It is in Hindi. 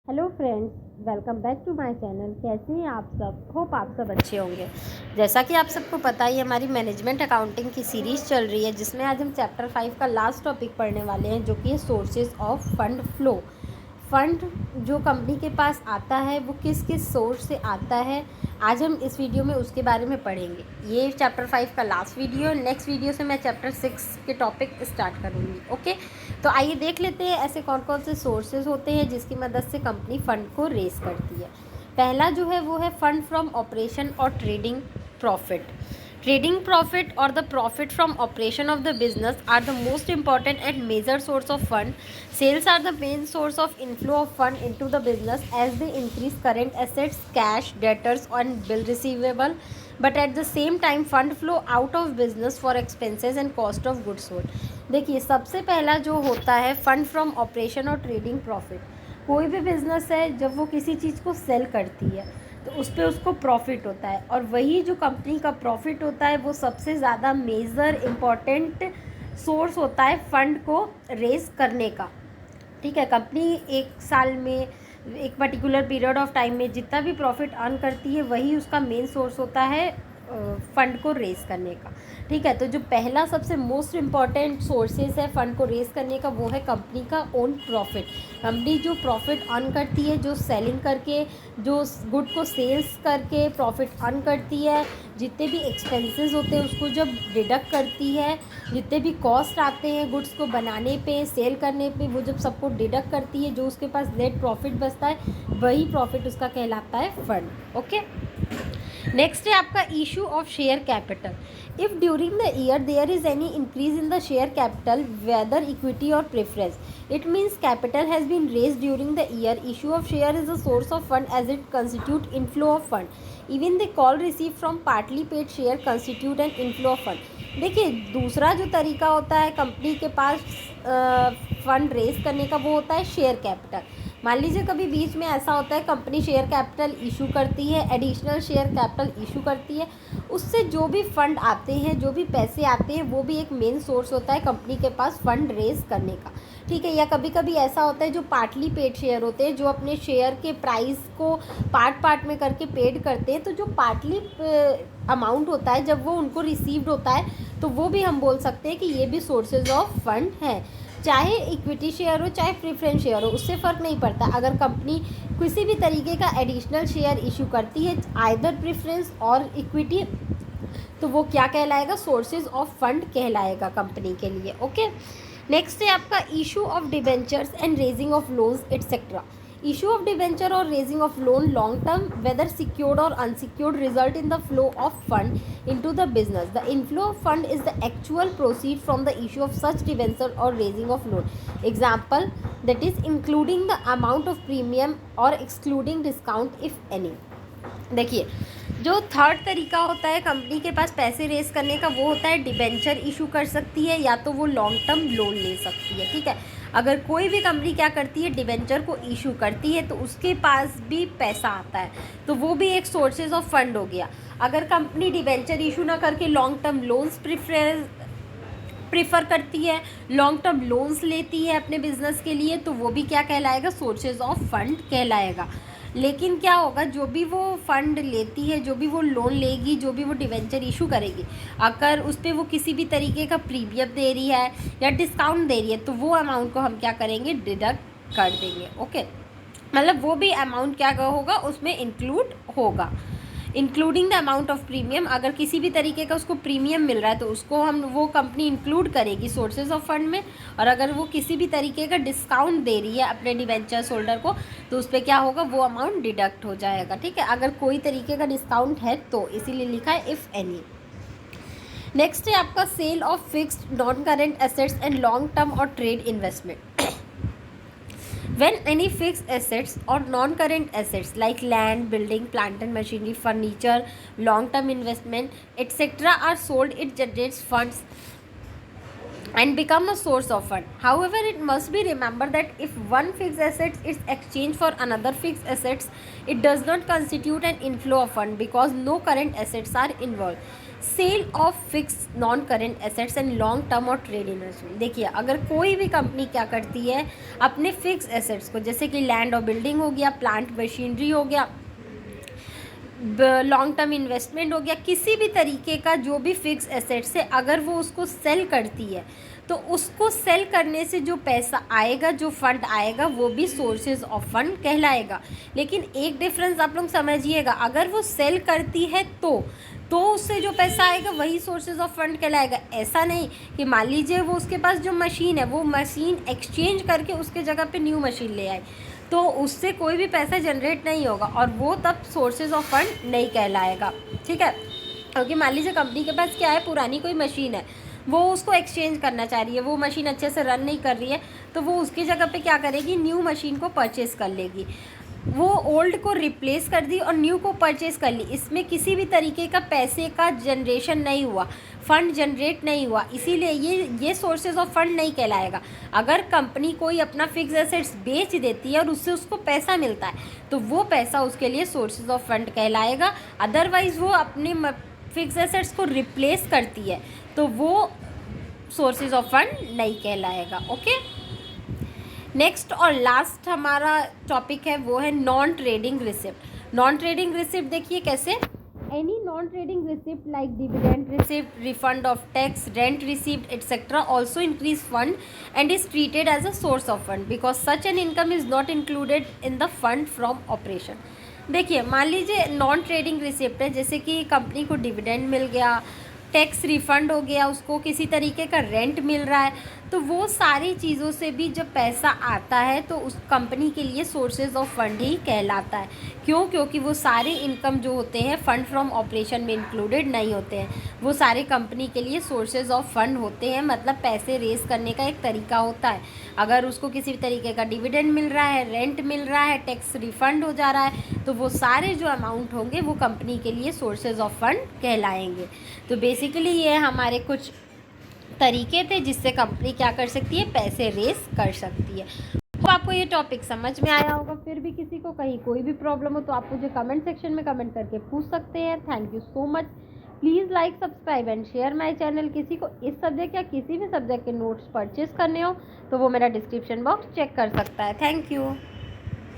Hello friends, welcome back to my channel. कैसे हैं आप सब? होप आप सब अच्छे होंगे। जैसा कि आप सबको पता ही हमारी मैनेजमेंट अकाउंटिंग की सीरीज़ चल रही है, जिसमें आज हम चैप्टर 5 का लास्ट टॉपिक पढ़ने वाले हैं, जो कि है sources of fund flow. Fund जो कंपनी के पास आता है वो किस किस सोर्स से आता है, आज हम इस वीडियो में उसके बारे में पढ़ेंगे। ये चैप्टर 5 का लास्ट वीडियो, नेक्स्ट वीडियो से मैं चैप्टर 6 के टॉपिक स्टार्ट करूँगी। ओके, तो आइए देख लेते हैं ऐसे कौन कौन से सोर्सेज होते हैं जिसकी मदद से कंपनी फ़ंड को रेस करती है। पहला जो है वो है फंड फ्रॉम ऑपरेशन और trading profit. Trading profit or the profit from operation of the business are the most important and major source of fund. Sales are the main source of inflow of fund into the business as they increase current assets, cash, debtors and bill receivable. But at the same time fund flow out of business for expenses and cost of goods sold. देखिए, सबसे पहला जो होता है फंड फ्रॉम ऑपरेशन और ट्रेडिंग प्रॉफिट। कोई भी बिजनेस है, जब वो किसी चीज़ को सेल करती है तो उस पर उसको प्रॉफिट होता है, और वही जो कंपनी का प्रॉफिट होता है वो सबसे ज़्यादा मेजर इम्पॉर्टेंट सोर्स होता है फंड को रेज करने का। ठीक है, कंपनी एक साल में, एक पर्टिकुलर पीरियड ऑफ टाइम में जितना भी प्रॉफिट अर्न करती है वही उसका मेन सोर्स होता है फ़ंड को रेस करने का। ठीक है, तो जो पहला सबसे मोस्ट इम्पॉर्टेंट सोर्सेज है फ़ंड को रेस करने का वो है कंपनी का ओन प्रॉफिट। कंपनी जो प्रॉफिट अर्न करती है, जो सेलिंग करके, जो गुड को सेल्स करके प्रॉफिट अर्न करती है, जितने भी एक्सपेंसेस होते हैं उसको जब डिडक्ट करती है, जितने भी कॉस्ट आते हैं गुड्स को बनाने पे, सेल करने पे, वो जब सबको डिडक्ट करती है, जो उसके पास नेट प्रॉफिट बचता है वही प्रॉफिट उसका कहलाता है फंड। ओके, नेक्स्ट है आपका issue of share capital. If during the year there is any increase in the share capital whether equity और preference, it means capital has been raise during the year. Issue of share is a source of fund as it constitute inflow of fund. Even the call receive from partly paid share constitute an inflow of fund. देखिए, दूसरा जो तरीका होता है कंपनी के पास फंड रेज करने का वो होता है शेयर कैपिटल। मान लीजिए कभी बीच में ऐसा होता है कंपनी शेयर कैपिटल इशू करती है, एडिशनल शेयर कैपिटल इशू करती है, उससे जो भी फंड आते हैं, जो भी पैसे आते हैं, वो भी एक मेन सोर्स होता है कंपनी के पास फंड रेज करने का। ठीक है, या कभी कभी ऐसा होता है जो पार्टली पेड शेयर होते हैं, जो अपने शेयर के प्राइस को पार्ट पार्ट में करके पेड करते हैं, तो जो पार्टली अमाउंट होता है जब वो उनको रिसीव्ड होता है तो वो भी हम बोल सकते हैं कि ये भी सोर्सेज ऑफ फंड हैं। चाहे इक्विटी शेयर हो चाहे प्रेफरेंस शेयर हो, उससे फ़र्क नहीं पड़ता। अगर कंपनी किसी भी तरीके का एडिशनल शेयर इशू करती है, आइदर प्रेफरेंस और इक्विटी, तो वो क्या कहलाएगा? सोर्सेज ऑफ फंड कहलाएगा कंपनी के लिए। ओके, नेक्स्ट है आपका issue of debentures and raising of loans etcetera. Issue of debenture or raising of loan long term, whether secured or unsecured, result in the flow of fund into the business. The inflow of fund is the actual proceed from the issue of such debenture or raising of loan. Example, that is including the amount of premium or excluding discount if any. देखिए, जो थर्ड तरीका होता है कंपनी के पास पैसे रेस करने का वो होता है डिबेंचर इशू कर सकती है, या तो वो लॉन्ग टर्म लोन ले सकती है। ठीक है, अगर कोई भी कंपनी क्या करती है, डिबेंचर को इशू करती है तो उसके पास भी पैसा आता है, तो वो भी एक सोर्सेज ऑफ फंड हो गया। अगर कंपनी डिबेंचर इशू ना करके लॉन्ग टर्म लोन्स प्रीफर करती है, लॉन्ग टर्म लोन्स लेती है अपने बिजनेस के लिए, तो वो भी क्या कहलाएगा? सोर्सेज ऑफ फंड कहलाएगा। लेकिन क्या होगा, जो भी वो फंड लेती है, जो भी वो लोन लेगी, जो भी वो डिवेंचर इशू करेगी, अगर उस पर वो किसी भी तरीके का प्रीमियम दे रही है या डिस्काउंट दे रही है, तो वो अमाउंट को हम क्या करेंगे? डिडक्ट कर देंगे। ओके, मतलब वो भी अमाउंट क्या होगा, उसमें इंक्लूड होगा, including the amount of premium. अगर किसी भी तरीके का उसको प्रीमियम मिल रहा है तो उसको वो कंपनी इंक्लूड करेगी सोर्सेज ऑफ फंड में, और अगर वो किसी भी तरीके का डिस्काउंट दे रही है अपने डिबेंचर्स होल्डर को तो उस पर क्या होगा? वो अमाउंट डिडक्ट हो जाएगा। ठीक है, अगर कोई तरीके का डिस्काउंट है तो, इसीलिए लिखा है इफ़ एनी। नेक्स्ट है आपका sale of fixed non current assets and long term और trade investment. When any fixed assets or non-current assets like land, building, plant and machinery, furniture, long-term investment, etc. are sold, it generates funds and become a source of fund. However, it must be remembered that if one fixed asset is exchanged for another fixed assets, it does not constitute an inflow of fund because no current assets are involved. Sale of fix non current assets and long term और ट्रेड इन्वेस्टमेंट। देखिए, अगर कोई भी कंपनी क्या करती है, अपने फिक्स एसेट्स को, जैसे कि लैंड और बिल्डिंग हो गया, प्लांट मशीनरी हो गया, लॉन्ग टर्म इन्वेस्टमेंट हो गया, किसी भी तरीके का जो भी फिक्स एसेट्स है, अगर वो उसको सेल करती है तो उसको सेल करने से जो पैसा आएगा, जो फंड आएगा, वो भी सोर्सेज ऑफ फंड कहलाएगा। लेकिन एक डिफरेंस आप लोग समझिएगा, अगर वो सेल करती है तो उससे जो पैसा आएगा वही सोर्सेज ऑफ फंड कहलाएगा। ऐसा नहीं कि मान लीजिए वो उसके पास जो मशीन है, वो मशीन एक्सचेंज करके उसके जगह पे न्यू मशीन ले आए, तो उससे कोई भी पैसा जनरेट नहीं होगा और वो तब सोर्सेज ऑफ फंड नहीं कहलाएगा। ठीक है, क्योंकि मान लीजिए कंपनी के पास क्या है, पुरानी कोई मशीन है, वो उसको एक्सचेंज करना चाह रही है, वो मशीन अच्छे से रन नहीं कर रही है, तो वो उसकी जगह पे क्या करेगी, न्यू मशीन को परचेज़ कर लेगी। वो ओल्ड को रिप्लेस कर दी और न्यू को परचेज़ कर ली, इसमें किसी भी तरीके का पैसे का जनरेशन नहीं हुआ, फंड जनरेट नहीं हुआ, इसीलिए ये सोर्सेज ऑफ फंड नहीं कहलाएगा। अगर कंपनी कोई अपना फिक्स एसेट्स बेच देती है और उससे उसको पैसा मिलता है, तो वो पैसा उसके लिए सोर्सेज ऑफ फंड कहलाएगा। अदरवाइज़ वो अपने फिक्स एसेट्स को रिप्लेस करती है तो वो सोर्सेज ऑफ फंड नहीं कहलाएगा। ओके, नेक्स्ट और लास्ट हमारा टॉपिक है वो है non trading receipt. Non trading receipt देखिए कैसे, any non trading receipt like dividend receipt, refund of tax, rent received etcetera also increase fund and is treated as a source of fund because such an income is not included in the fund from operation. देखिए, मान लीजिए नॉन ट्रेडिंग रिसिप्ट है, जैसे कि कंपनी को डिविडेंड मिल गया, टैक्स रिफ़ंड हो गया, उसको किसी तरीके का रेंट मिल रहा है, तो वो सारी चीज़ों से भी जब पैसा आता है तो उस कंपनी के लिए सोर्सेज ऑफ फंड ही कहलाता है। क्यों? क्योंकि वो सारे इनकम जो होते हैं फंड फ्रॉम ऑपरेशन में इंक्लूडेड नहीं होते हैं, वो सारे कंपनी के लिए सोर्सेज ऑफ फंड होते हैं, मतलब पैसे रेस करने का एक तरीका होता है। अगर उसको किसी भी तरीके का डिविडेंड मिल रहा है, रेंट मिल रहा है, टैक्स रिफ़ंड हो जा रहा है, तो वो सारे जो अमाउंट होंगे वो कंपनी के लिए सोर्सेज ऑफ फंड कहलाएंगे। तो बेसिकली ये हमारे कुछ तरीके थे जिससे कंपनी क्या कर सकती है, पैसे रेस कर सकती है। तो आपको ये टॉपिक समझ में आया होगा। फिर भी किसी को कहीं कोई भी प्रॉब्लम हो तो आप मुझे कमेंट सेक्शन में कमेंट करके पूछ सकते हैं। Thank you so much. Please like, subscribe and share my channel. किसी को इस सब्जेक्ट या किसी भी सब्जेक्ट के नोट्स परचेज करने हो तो वो मेरा डिस्क्रिप्शन बॉक्स चेक कर सकता है। Thank you.